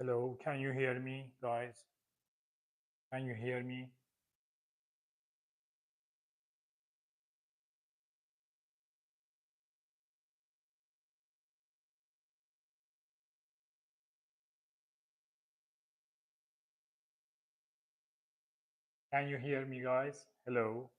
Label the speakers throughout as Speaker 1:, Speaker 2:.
Speaker 1: Hello, can you hear me, guys? Can you hear me? Can you hear me, guys? Hello.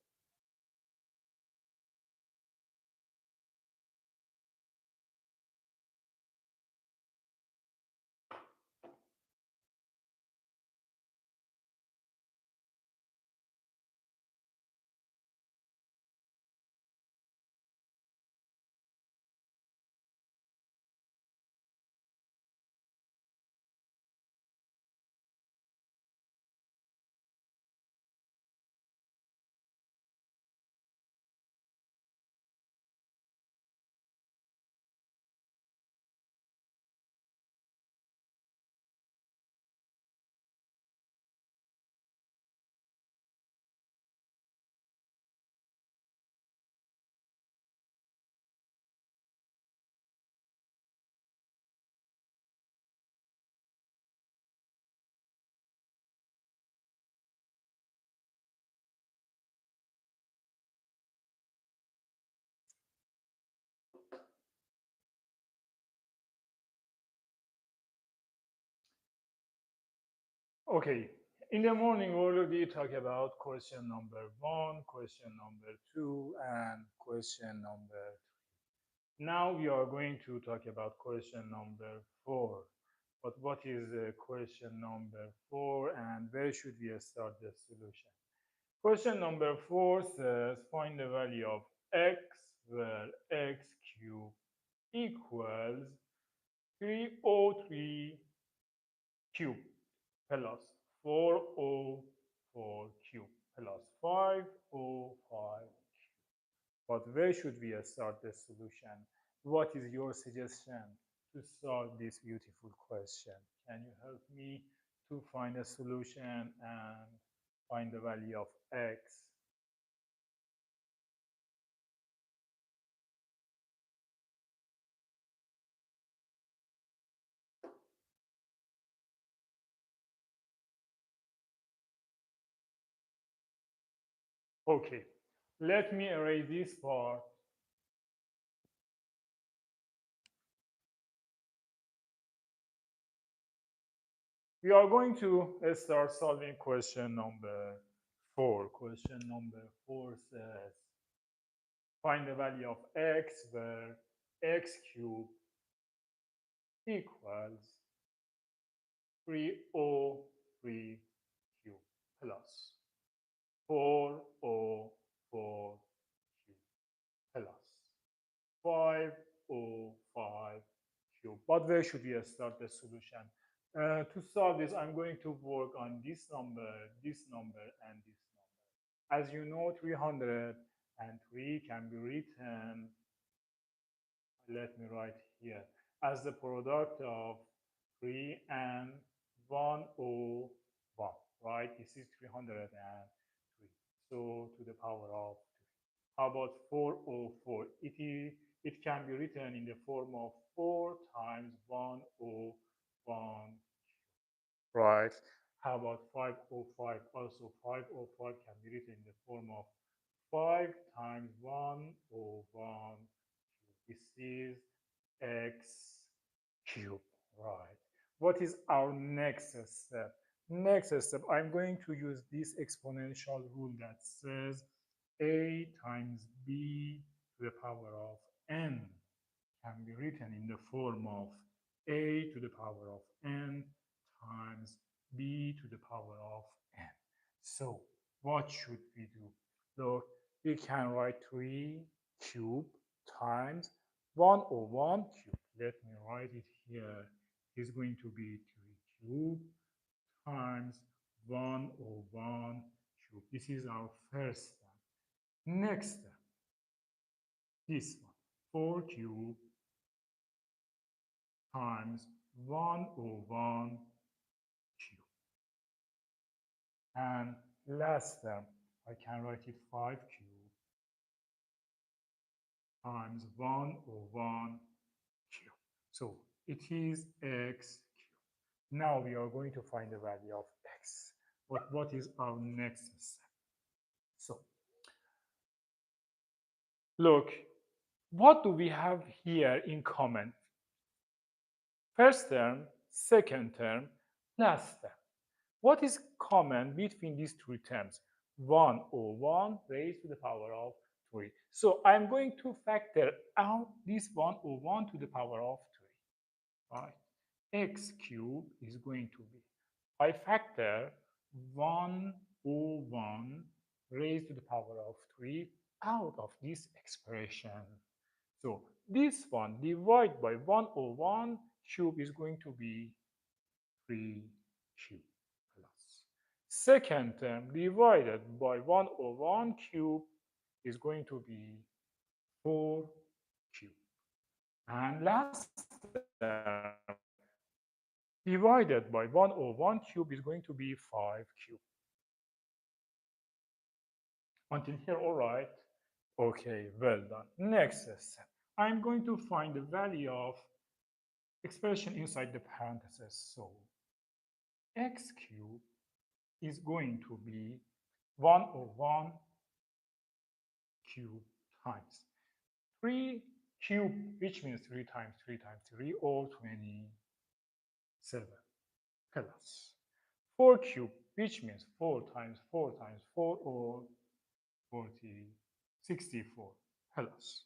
Speaker 1: Okay. In the morning, we already talked about question number one, question number two, and question number three. Now we are going to talk about question number four. But what is question number four, and where should we start the solution? Question number four says find the value of x where x cubed equals 303 cube plus 404 cube plus 505 cube. But where should we start the solution? What is your suggestion to solve this beautiful question? Can you help me to find a solution and find the value of x? Okay, let me erase this part. We are going to start solving question number four. Question number four says find the value of x where x cubed equals 303 cube plus 404 cube plus 505 cube. But where should we start the solution? To solve this, I'm going to work on this number, and this number. As you know, 303 can be written, let me write here, as the product of 3 and 101, right? This is 303. So to the power of 3. How about 404? It can be written in the form of 4 times 101, right? How about 505? Also 505 can be written in the form of 5 times 101 cube. This is x cube, right? What is our next step? Next step, I'm going to use this exponential rule that says a times b to the power of n can be written in the form of a to the power of n times b to the power of n. So what should we do? Look, we can write 3 cube times 101 cube. Let me write it here. It's going to be 3 cube times 101 cube. This is our first step. Next step, this one, 4 cube times 101 cube. And last step, I can write it 5 cube times 101 cube. So it is x cube. Now we are going to find the value of x. What is our next step? So, look, what do we have here in common? First term, second term, last term. What is common between these two terms? 101 raised to the power of 3. So I'm going to factor out this 101 to the power of 3. Right? X cubed is going to be, I factor 101 raised to the power of 3 out of this expression. So this one divided by 101 cube is going to be 3 cube plus. Second term divided by 101 cube is going to be 4 cube. And last term divided by 101 cube is going to be 5 cube. Until here, all right? Okay, well done. Next step. I'm going to find the value of expression inside the parentheses. So x cubed is going to be 101 cube times 3 cube, which means 3 times 3 times 3, or 27, plus 4 cube, which means 4 times 4 times 4, or 64, plus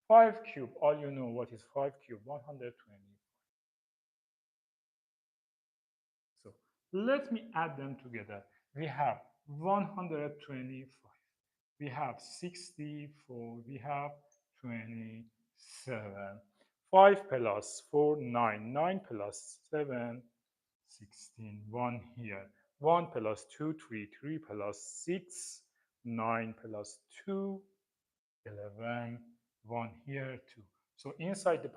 Speaker 1: 5 cube. All you know what is 5 cube? 120. So let me add them together. We have 125. We have 64. We have 27. 5 plus 4, 9. 9 plus 7, 16. 1 here. 1 plus 2, 3. 3 plus 6, 9 plus 2, 11. 1 here, 2. So inside the